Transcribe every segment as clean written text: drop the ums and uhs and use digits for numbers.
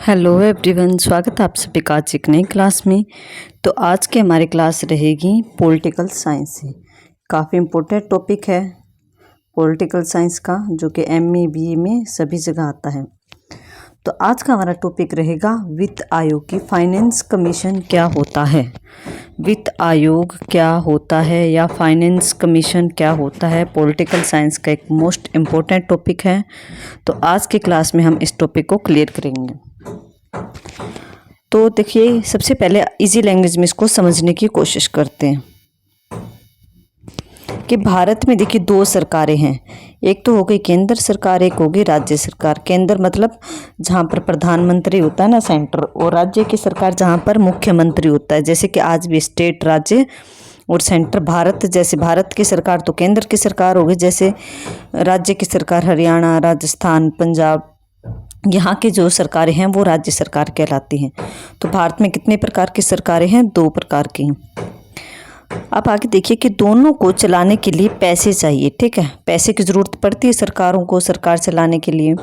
Hello everyone, स्वागत है आप सभी का आज एक नई क्लास में। तो आज की हमारी क्लास रहेगी पॉलिटिकल साइंस से। काफ़ी इम्पोर्टेंट टॉपिक है पॉलिटिकल साइंस का, जो कि एमए बीए में सभी जगह आता है। तो आज का हमारा टॉपिक रहेगा वित्त आयोग की फाइनेंस कमीशन क्या होता है। वित्त आयोग क्या होता है या फाइनेंस कमीशन क्या होता है, पॉलिटिकल साइंस का एक मोस्ट इम्पोर्टेंट टॉपिक है। तो आज की क्लास में हम इस टॉपिक को क्लियर करेंगे। तो देखिए, सबसे पहले इजी लैंग्वेज में इसको समझने की कोशिश करते हैं कि भारत में देखिए दो सरकारें हैं। एक तो हो गई केंद्र सरकार, एक हो गई राज्य सरकार। केंद्र मतलब जहाँ पर प्रधानमंत्री होता है ना, सेंटर, और राज्य की सरकार जहाँ पर मुख्यमंत्री होता है। जैसे कि आज भी स्टेट, राज्य और सेंटर। भारत जैसे भारत की सरकार तो केंद्र की सरकार होगी, जैसे राज्य की सरकार हरियाणा, राजस्थान, पंजाब, यहाँ की जो सरकारें हैं वो राज्य सरकार कहलाती हैं। तो भारत में कितने प्रकार की सरकारें हैं? दो प्रकार की। अब आगे देखिए कि दोनों को चलाने के लिए पैसे चाहिए, ठीक है। पैसे की ज़रूरत पड़ती है सरकारों को, सरकार चलाने के लिए।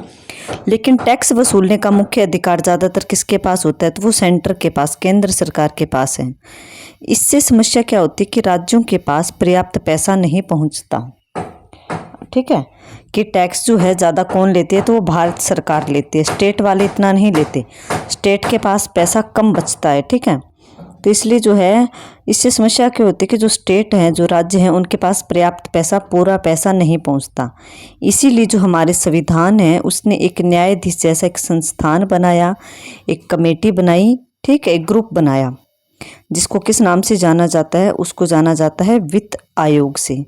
लेकिन टैक्स वसूलने का मुख्य अधिकार ज़्यादातर किसके पास होता है? तो वो सेंटर के पास, केंद्र सरकार के पास है। इससे समस्या क्या होती है कि राज्यों के पास पर्याप्त पैसा नहीं पहुँचता, ठीक है। कि टैक्स जो है ज़्यादा कौन लेती है? तो वो भारत सरकार लेती है, स्टेट वाले इतना नहीं लेते। स्टेट के पास पैसा कम बचता है, ठीक है। तो इसलिए जो है, इससे समस्या क्या होती है कि जो स्टेट हैं, जो राज्य हैं, उनके पास पर्याप्त पैसा, पूरा पैसा नहीं पहुंचता। इसीलिए जो हमारे संविधान है, उसने एक न्यायाधीश जैसा एक संस्थान बनाया, एक कमेटी बनाई, ठीक है, एक ग्रुप बनाया, जिसको किस नाम से जाना जाता है? उसको जाना जाता है वित्त आयोग से।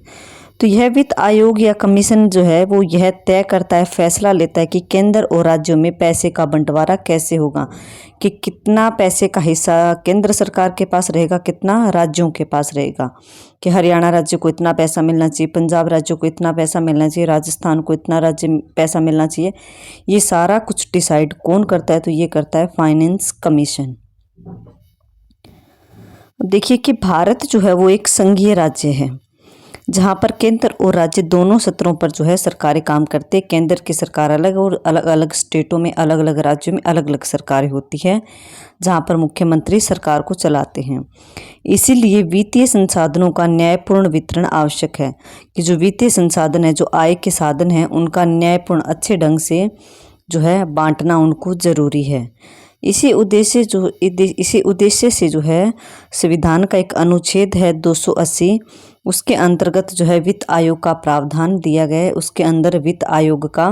तो यह वित्त आयोग या कमीशन जो है वो यह तय करता है, फैसला लेता है कि केंद्र और राज्यों में पैसे का बंटवारा कैसे होगा, कि कितना पैसे का हिस्सा केंद्र सरकार के पास रहेगा, कितना राज्यों के पास रहेगा। कि हरियाणा राज्य को इतना पैसा मिलना चाहिए, पंजाब राज्य को इतना पैसा मिलना चाहिए, राजस्थान को इतना पैसा मिलना चाहिए। ये सारा कुछ डिसाइड कौन करता है? तो ये करता है फाइनेंस कमीशन। देखिए कि भारत जो है वो एक संघीय राज्य है, जहाँ पर केंद्र और राज्य दोनों सत्रों पर जो है सरकारें काम करते हैं। केंद्र की सरकार अलग और अलग अलग स्टेटों में, अलग अलग राज्यों में अलग अलग सरकारें होती है, जहाँ पर मुख्यमंत्री सरकार को चलाते हैं। इसीलिए वित्तीय संसाधनों का न्यायपूर्ण वितरण आवश्यक है, कि जो वित्तीय संसाधन है, जो आय के साधन हैं, उनका न्यायपूर्ण अच्छे ढंग से जो है बांटना उनको जरूरी है। इसी उद्देश्य से जो है संविधान का एक अनुच्छेद है 280, उसके अंतर्गत जो है वित्त आयोग का प्रावधान दिया गया है। उसके अंदर वित्त आयोग का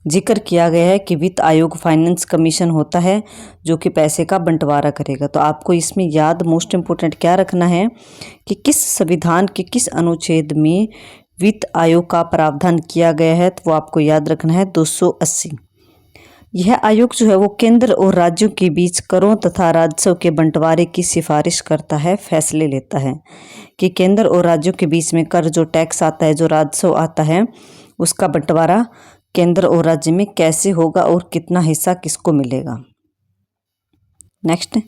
जिक्र किया गया है कि वित्त आयोग फाइनेंस कमीशन होता है, जो कि पैसे का बंटवारा करेगा। तो आपको इसमें याद मोस्ट इम्पोर्टेंट क्या रखना है कि किस संविधान के किस अनुच्छेद में वित्त आयोग का प्रावधान किया गया है, तो वो आपको याद रखना है 280। यह आयोग जो है वो केंद्र और राज्यों के बीच करों तथा राजस्व के बंटवारे की सिफारिश करता है, फैसले लेता है कि केंद्र और राज्यों के बीच में कर, जो टैक्स आता है, जो राजस्व आता है, उसका बंटवारा केंद्र और राज्य में कैसे होगा और कितना हिस्सा किसको मिलेगा। नेक्स्ट,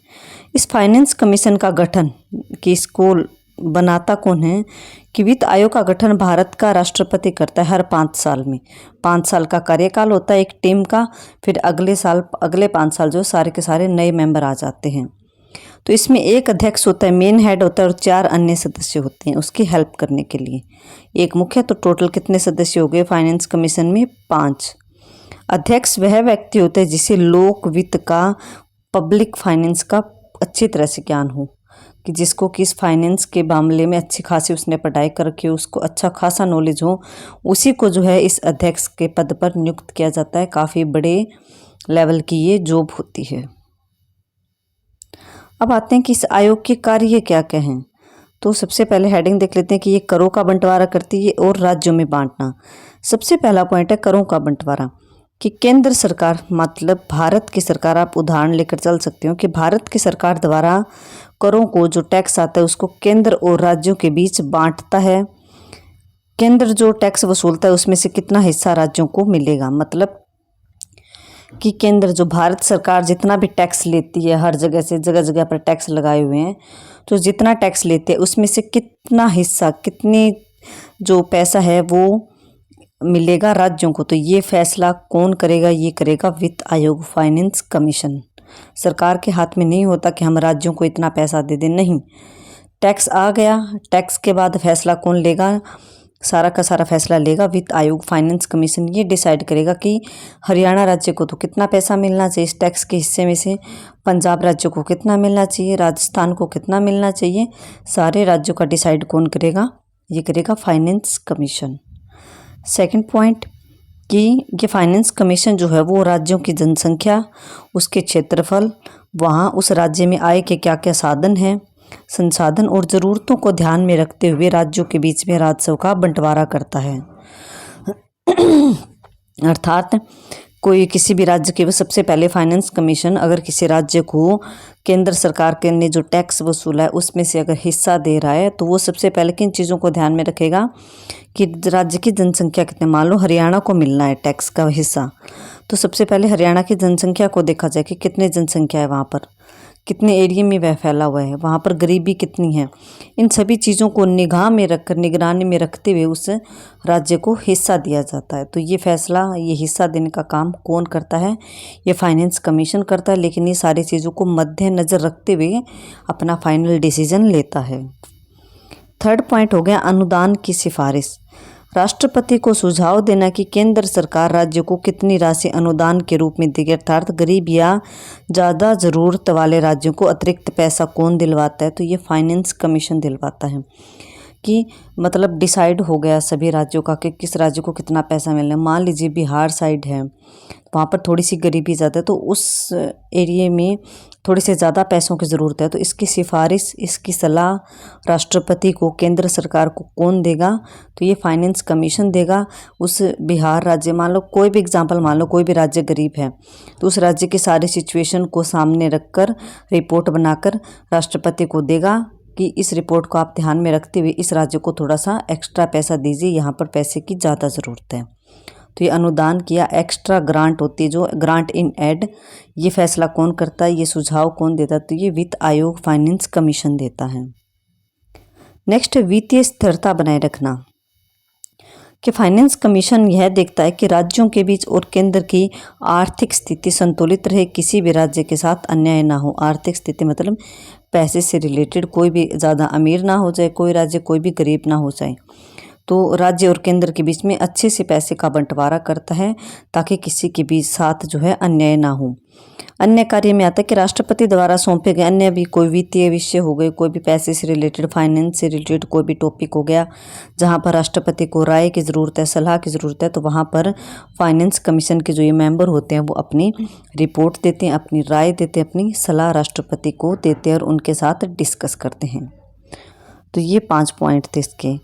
इस फाइनेंस कमीशन का गठन, कि इसको बनाता कौन है? कि वित्त आयोग का गठन भारत का राष्ट्रपति करता है हर 5 साल में। 5 साल का कार्यकाल होता है एक टीम का। फिर अगले 5 साल जो सारे के सारे नए मेंबर आ जाते हैं। तो इसमें एक अध्यक्ष होता है, मेन हेड होता है, और 4 अन्य सदस्य होते हैं उसकी हेल्प करने के लिए। एक मुख्य। तो टोटल कितने सदस्य हो गए फाइनेंस कमीशन में? 5। अध्यक्ष वह व्यक्ति होता है जिसे लोक वित्त का, पब्लिक फाइनेंस का अच्छी तरह से ज्ञान हो, कि जिसको किस फाइनेंस के मामले में अच्छी खासी उसने पढ़ाई कर रखी हो, उसको अच्छा खासा नॉलेज हो, उसी को जो है इस अध्यक्ष के पद पर नियुक्त किया जाता है। काफ़ी बड़े लेवल की ये जॉब होती है। अब आते हैं कि इस आयोग के कार्य क्या क्या हैं। तो सबसे पहले हेडिंग देख लेते हैं कि ये करों का बंटवारा करती है और राज्यों में बांटना। सबसे पहला पॉइंट है करों का बंटवारा, कि केंद्र सरकार मतलब भारत की सरकार, आप उदाहरण लेकर चल सकते हो कि भारत की सरकार द्वारा करों को, जो टैक्स आता है, उसको केंद्र और राज्यों के बीच बांटता है। केंद्र जो टैक्स वसूलता है उसमें से कितना हिस्सा राज्यों को मिलेगा, मतलब कि केंद्र जो भारत सरकार जितना भी टैक्स लेती है, हर जगह से, जगह जगह पर टैक्स लगाए हुए हैं, तो जितना टैक्स लेते हैं उसमें से कितना हिस्सा, कितनी जो पैसा है वो मिलेगा राज्यों को। तो ये फैसला कौन करेगा? ये करेगा वित्त आयोग, फाइनेंस कमीशन। सरकार के हाथ में नहीं होता कि हम राज्यों को इतना पैसा दे दें, नहीं। टैक्स आ गया, टैक्स के बाद फैसला कौन लेगा? सारा का सारा फैसला लेगा वित्त आयोग, फाइनेंस कमीशन। ये डिसाइड करेगा कि हरियाणा राज्य को तो कितना पैसा मिलना चाहिए इस टैक्स के हिस्से में से, पंजाब राज्य को कितना मिलना चाहिए, राजस्थान को कितना मिलना चाहिए। सारे राज्यों का डिसाइड कौन करेगा? ये करेगा फाइनेंस कमीशन। सेकंड पॉइंट कि ये फाइनेंस कमीशन जो है वो राज्यों की जनसंख्या, उसके क्षेत्रफल, वहाँ उस राज्य में आय के क्या क्या साधन हैं, संसाधन और ज़रूरतों को ध्यान में रखते हुए राज्यों के बीच में राजस्व का बंटवारा करता है। अर्थात कोई किसी भी राज्य के, वो सबसे पहले फाइनेंस कमीशन अगर किसी राज्य को केंद्र सरकार के ने जो टैक्स वसूला है उसमें से अगर हिस्सा दे रहा है तो वो सबसे पहले किन चीज़ों को ध्यान में रखेगा कि राज्य की जनसंख्या कितने, मान लो हरियाणा को मिलना है टैक्स का हिस्सा, तो सबसे पहले हरियाणा की जनसंख्या को देखा जाए कि कितनी जनसंख्या है वहाँ पर, कितने एरिया में वह फैला हुआ है, वहाँ पर गरीबी कितनी है। इन सभी चीज़ों को निगाह में रखकर, निगरानी में रखते हुए उस राज्य को हिस्सा दिया जाता है। तो ये फैसला, ये हिस्सा देने का काम कौन करता है? ये फाइनेंस कमीशन करता है, लेकिन ये सारी चीज़ों को मद्देनज़र रखते हुए अपना फाइनल डिसीजन लेता है। थर्ड पॉइंट हो गया अनुदान की सिफारिश। राष्ट्रपति को सुझाव देना कि केंद्र सरकार राज्य को कितनी राशि अनुदान के रूप में देगी, अर्थात गरीब या ज़्यादा ज़रूरत वाले राज्यों को अतिरिक्त पैसा कौन दिलवाता है? तो ये फाइनेंस कमीशन दिलवाता है। कि मतलब डिसाइड हो गया सभी राज्यों का कि किस राज्य को कितना पैसा मिलना है। मान लीजिए बिहार साइड है, वहाँ पर थोड़ी सी गरीबी ज़्यादा है, तो उस एरिया में थोड़े से ज़्यादा पैसों की ज़रूरत है, तो इसकी सिफारिश, इसकी सलाह राष्ट्रपति को, केंद्र सरकार को कौन देगा? तो ये फाइनेंस कमीशन देगा। उस बिहार राज्य, मान लो कोई भी एग्जांपल, मान लो कोई भी राज्य गरीब है, तो उस राज्य की सारी सिचुएशन को सामने रखकर रिपोर्ट बनाकर राष्ट्रपति को देगा कि इस रिपोर्ट को आप ध्यान में रखते हुए इस राज्य को थोड़ा सा एक्स्ट्रा पैसा दीजिए, यहाँ पर पैसे की ज़्यादा ज़रूरत है। तो ये अनुदान किया एक्स्ट्रा ग्रांट होती है, जो ग्रांट इन एड, ये फैसला कौन करता है, ये सुझाव कौन देता है? तो ये वित्त आयोग, फाइनेंस कमीशन देता है। नेक्स्ट, वित्तीय स्थिरता बनाए रखना। कि फाइनेंस कमीशन यह देखता है कि राज्यों के बीच और केंद्र की आर्थिक स्थिति संतुलित रहे, किसी भी राज्य के साथ अन्याय ना हो। आर्थिक स्थिति मतलब पैसे से रिलेटेड, कोई भी ज़्यादा अमीर ना हो जाए, कोई राज्य कोई भी गरीब ना हो जाए। तो राज्य और केंद्र के बीच में अच्छे से पैसे का बंटवारा करता है ताकि किसी के बीच साथ जो है अन्याय ना हो। अन्य कार्य में आता है कि राष्ट्रपति द्वारा सौंपे गए अन्य भी कोई वित्तीय विषय हो गए, कोई भी पैसे से रिलेटेड, फाइनेंस से रिलेटेड कोई भी टॉपिक हो गया जहां पर राष्ट्रपति को राय की ज़रूरत है, सलाह की ज़रूरत है, तो वहां पर फाइनेंस कमीशन के जो ये मेंबर होते हैं वो अपनी रिपोर्ट देते हैं, अपनी राय देते हैं, अपनी सलाह राष्ट्रपति को देते हैं और उनके साथ डिस्कस करते हैं। तो ये 5 पॉइंट थे इसके।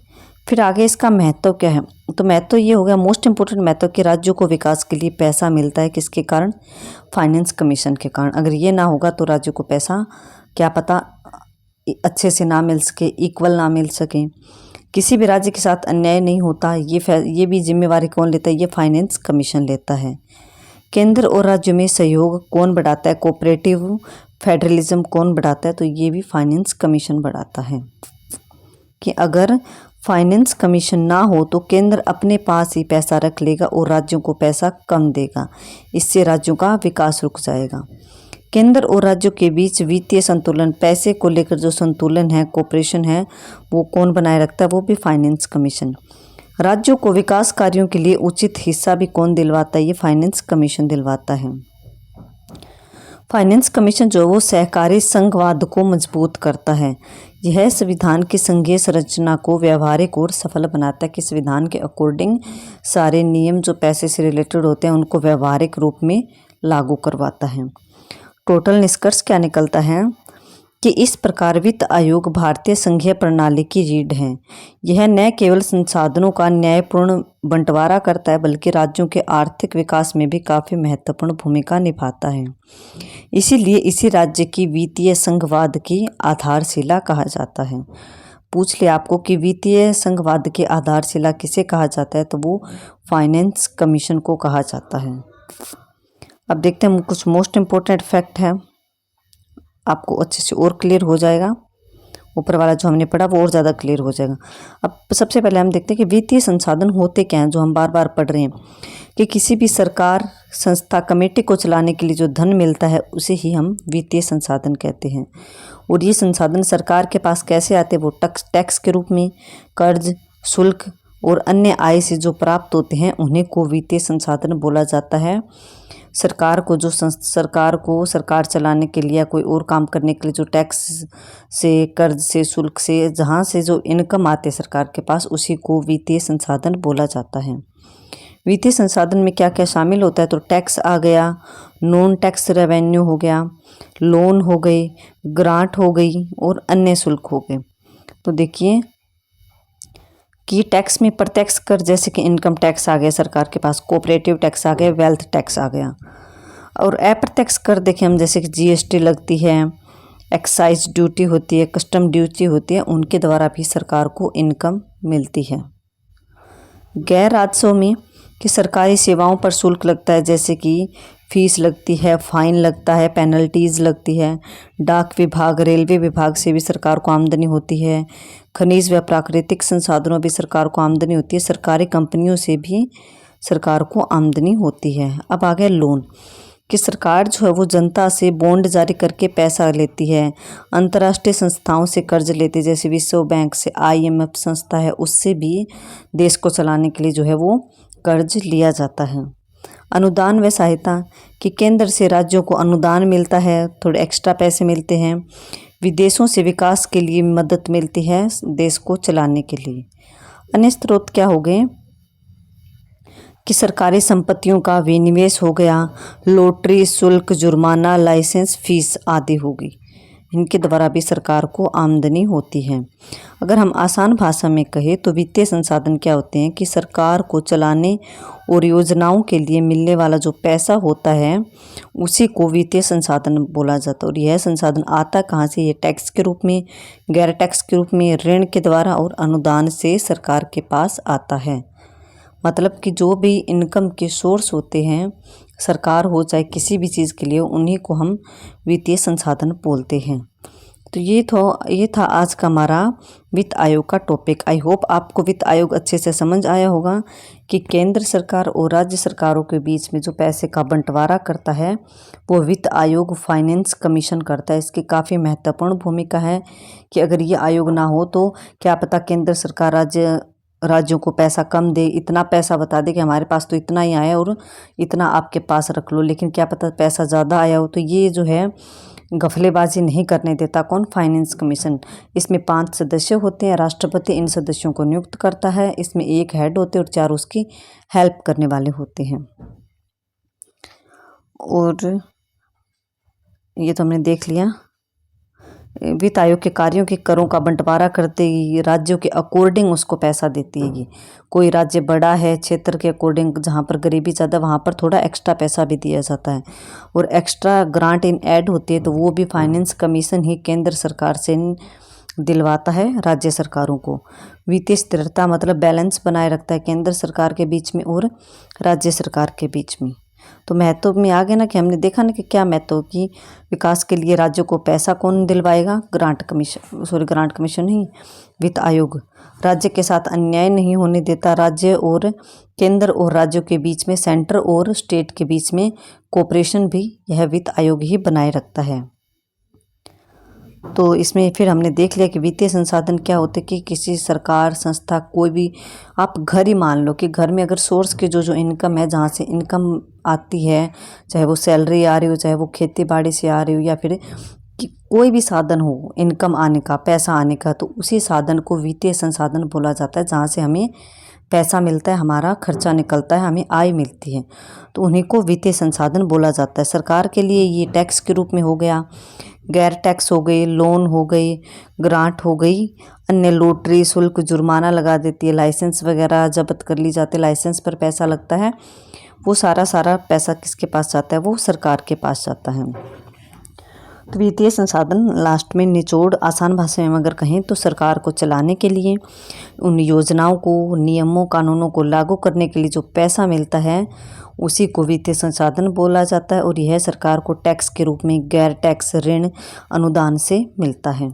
फिर आगे इसका महत्व क्या है? तो महत्व ये हो गया, मोस्ट इम्पोर्टेंट महत्व, कि राज्यों को विकास के लिए पैसा मिलता है किसके कारण? फाइनेंस कमीशन के कारण। अगर ये ना होगा तो राज्यों को पैसा क्या पता अच्छे से ना मिल सके, इक्वल ना मिल सके। किसी भी राज्य के साथ अन्याय नहीं होता, ये भी जिम्मेवारी कौन लेता है? ये फाइनेंस कमीशन लेता है। केंद्र और राज्यों में सहयोग कौन बढ़ाता है? कोऑपरेटिव फेडरलिज्म कौन बढ़ाता है? तो ये भी फाइनेंस कमीशन बढ़ाता है। कि अगर फाइनेंस कमीशन ना हो तो केंद्र अपने पास ही पैसा रख लेगा और राज्यों को पैसा कम देगा, इससे राज्यों का विकास रुक जाएगा। केंद्र और राज्यों के बीच वित्तीय संतुलन, पैसे को लेकर जो संतुलन है, कोऑपरेशन है, वो कौन बनाए रखता है? वो भी फाइनेंस कमीशन। राज्यों को विकास कार्यों के लिए उचित हिस्सा भी कौन दिलवाता है? ये फाइनेंस कमीशन दिलवाता है। फाइनेंस कमीशन जो वो सहकारी संघवाद को मजबूत करता है। यह संविधान की संघीय संरचना को व्यवहारिक और सफल बनाता है कि संविधान के अकॉर्डिंग सारे नियम जो पैसे से रिलेटेड होते हैं उनको व्यवहारिक रूप में लागू करवाता है। टोटल निष्कर्ष क्या निकलता है कि इस प्रकार वित्त आयोग भारतीय संघीय प्रणाली की रीढ़ है। यह न केवल संसाधनों का न्यायपूर्ण बंटवारा करता है बल्कि राज्यों के आर्थिक विकास में भी काफ़ी महत्वपूर्ण भूमिका निभाता है। इसीलिए इसी राज्य की वित्तीय संघवाद की आधारशिला कहा जाता है। पूछ ले आपको कि वित्तीय संघवाद की आधारशिला किसे कहा जाता है, तो वो फाइनेंस कमीशन को कहा जाता है। अब देखते हैं कुछ मोस्ट इम्पोर्टेंट फैक्ट है, आपको अच्छे से और क्लियर हो जाएगा। ऊपर वाला जो हमने पढ़ा वो और ज़्यादा क्लियर हो जाएगा। अब सबसे पहले हम देखते हैं कि वित्तीय संसाधन होते क्या हैं, जो हम बार बार पढ़ रहे हैं कि किसी भी सरकार, संस्था, कमेटी को चलाने के लिए जो धन मिलता है उसे ही हम वित्तीय संसाधन कहते हैं। और ये संसाधन सरकार के पास कैसे आते हैं, वो टैक्स के रूप में, कर्ज, शुल्क और अन्य आय से जो प्राप्त होते हैं उन्हें को वित्तीय संसाधन बोला जाता है। सरकार को सरकार चलाने के लिए या कोई और काम करने के लिए जो टैक्स से, कर्ज से, शुल्क से, जहाँ से जो इनकम आते हैं सरकार के पास, उसी को वित्तीय संसाधन बोला जाता है। वित्तीय संसाधन में क्या क्या शामिल होता है, तो टैक्स आ गया, नॉन टैक्स रेवेन्यू हो गया, लोन हो गई, ग्रांट हो गई और अन्य शुल्क हो गए। तो देखिए कि टैक्स में प्रत्यक्ष कर जैसे कि इनकम टैक्स आ गया सरकार के पास, कोऑपरेटिव टैक्स आ गया, वेल्थ टैक्स आ गया। और अप्रत्यक्ष कर देखें हम, जैसे कि जीएसटी लगती है, एक्साइज ड्यूटी होती है, कस्टम ड्यूटी होती है, उनके द्वारा भी सरकार को इनकम मिलती है। गैर राजस्व में कि सरकारी सेवाओं पर शुल्क लगता है, जैसे कि फीस लगती है, फाइन लगता है, पेनल्टीज़ लगती है। डाक विभाग, रेलवे विभाग से भी सरकार को आमदनी होती है। खनिज व प्राकृतिक संसाधनों भी सरकार को आमदनी होती है। सरकारी कंपनियों से भी सरकार को आमदनी होती है। अब आ गया लोन कि सरकार जो है वो जनता से बॉन्ड जारी करके पैसा लेती है, अंतर्राष्ट्रीय संस्थाओं से कर्ज लेती है, जैसे विश्व बैंक से, IMF संस्था है, उससे भी देश को चलाने के लिए जो है वो कर्ज लिया जाता है। अनुदान व सहायता कि केंद्र से राज्यों को अनुदान मिलता है, थोड़े एक्स्ट्रा पैसे मिलते हैं। विदेशों से विकास के लिए मदद मिलती है देश को चलाने के लिए। अन्य स्रोत क्या हो गए कि सरकारी संपत्तियों का विनिवेश हो गया, लॉटरी, शुल्क, जुर्माना, लाइसेंस, फीस आदि होगी। इनके द्वारा भी सरकार को आमदनी होती है। अगर हम आसान भाषा में कहें तो वित्तीय संसाधन क्या होते हैं कि सरकार को चलाने और योजनाओं के लिए मिलने वाला जो पैसा होता है उसी को वित्तीय संसाधन बोला जाता है। और यह संसाधन आता कहाँ से, ये टैक्स के रूप में, गैर टैक्स के रूप में, ऋण के द्वारा और अनुदान से सरकार के पास आता है। मतलब कि जो भी इनकम के सोर्स होते हैं, सरकार हो चाहे किसी भी चीज़ के लिए, उन्हीं को हम वित्तीय संसाधन बोलते हैं। तो ये था आज का हमारा वित्त आयोग का टॉपिक। आई होप आपको वित्त आयोग अच्छे से समझ आया होगा कि केंद्र सरकार और राज्य सरकारों के बीच में जो पैसे का बंटवारा करता है वो वित्त आयोग, फाइनेंस कमीशन करता है। इसकी काफ़ी महत्वपूर्ण भूमिका है कि अगर ये आयोग ना हो तो क्या पता केंद्र सरकार राज्यों को पैसा कम दे, इतना पैसा बता दे कि हमारे पास तो इतना ही आया और इतना आपके पास रख लो, लेकिन क्या पता पैसा ज़्यादा आया हो। तो ये जो है गफलेबाजी नहीं करने देता कौन, फाइनेंस कमीशन। इसमें 5 सदस्य होते हैं, राष्ट्रपति इन सदस्यों को नियुक्त करता है। इसमें 1 हेड होते हैं और 4 उसकी हेल्प करने वाले होते हैं। और ये तो हमने देख लिया। वित्त आयोग के कार्यों के करों का बंटवारा करते ही राज्यों के अकॉर्डिंग उसको पैसा देती है। ये कोई राज्य बड़ा है, क्षेत्र के अकॉर्डिंग, जहाँ पर गरीबी ज़्यादा वहाँ पर थोड़ा एक्स्ट्रा पैसा भी दिया जाता है। और एक्स्ट्रा ग्रांट इन ऐड होती है तो वो भी फाइनेंस कमीशन ही केंद्र सरकार से दिलवाता है राज्य सरकारों को। वित्तीय स्थिरता मतलब बैलेंस बनाए रखता है केंद्र सरकार के बीच में और राज्य सरकार के बीच में। तो महत्व में आ गया ना कि हमने देखा ना कि क्या महत्व की विकास के लिए राज्यों को पैसा कौन दिलवाएगा, ग्रांट कमीशन नहीं, वित्त आयोग। राज्य के साथ अन्याय नहीं होने देता, राज्य और केंद्र और राज्यों के बीच में, सेंटर और स्टेट के बीच में कोऑपरेशन भी यह वित्त आयोग ही बनाए रखता है। तो इसमें फिर हमने देख लिया कि वित्तीय संसाधन क्या होते हैं कि किसी सरकार, संस्था, कोई भी, आप घर ही मान लो कि घर में अगर सोर्स के जो इनकम है, जहाँ से इनकम आती है, चाहे वो सैलरी आ रही हो, चाहे वो खेती बाड़ी से आ रही हो, या फिर कि कोई भी साधन हो इनकम आने का, पैसा आने का, तो उसी साधन को वित्तीय संसाधन बोला जाता है। जहाँ से हमें पैसा मिलता है, हमारा खर्चा निकलता है, हमें आय मिलती है, तो उन्हीं को वित्तीय संसाधन बोला जाता है। सरकार के लिए ये टैक्स के रूप में हो गया, गैर टैक्स हो गई, लोन हो गई, ग्रांट हो गई, अन्य लॉटरी, शुल्क, जुर्माना लगा देती है, लाइसेंस वगैरह जब्त कर ली जाती है, लाइसेंस पर पैसा लगता है, वो सारा पैसा किसके पास जाता है, वो सरकार के पास जाता है। तो वित्तीय संसाधन लास्ट में निचोड़ आसान भाषा में अगर कहें तो सरकार को चलाने के लिए, उन योजनाओं को, नियमों, कानूनों को लागू करने के लिए जो पैसा मिलता है उसी को वित्तीय संसाधन बोला जाता है। और यह सरकार को टैक्स के रूप में, गैर टैक्स, ऋण, अनुदान से मिलता है।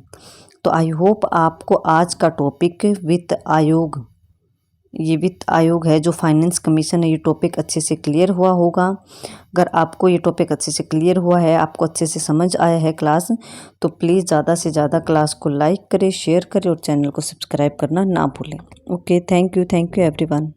तो आई होप आपको आज का टॉपिक वित्त आयोग, ये वित्त आयोग है जो फाइनेंस कमीशन है, ये टॉपिक अच्छे से क्लियर हुआ होगा। अगर आपको ये टॉपिक अच्छे से क्लियर हुआ है, आपको अच्छे से समझ आया है क्लास, तो प्लीज़ ज़्यादा से ज़्यादा क्लास को लाइक करें, शेयर करें और चैनल को सब्सक्राइब करना ना भूलें। Okay, thank you everyone.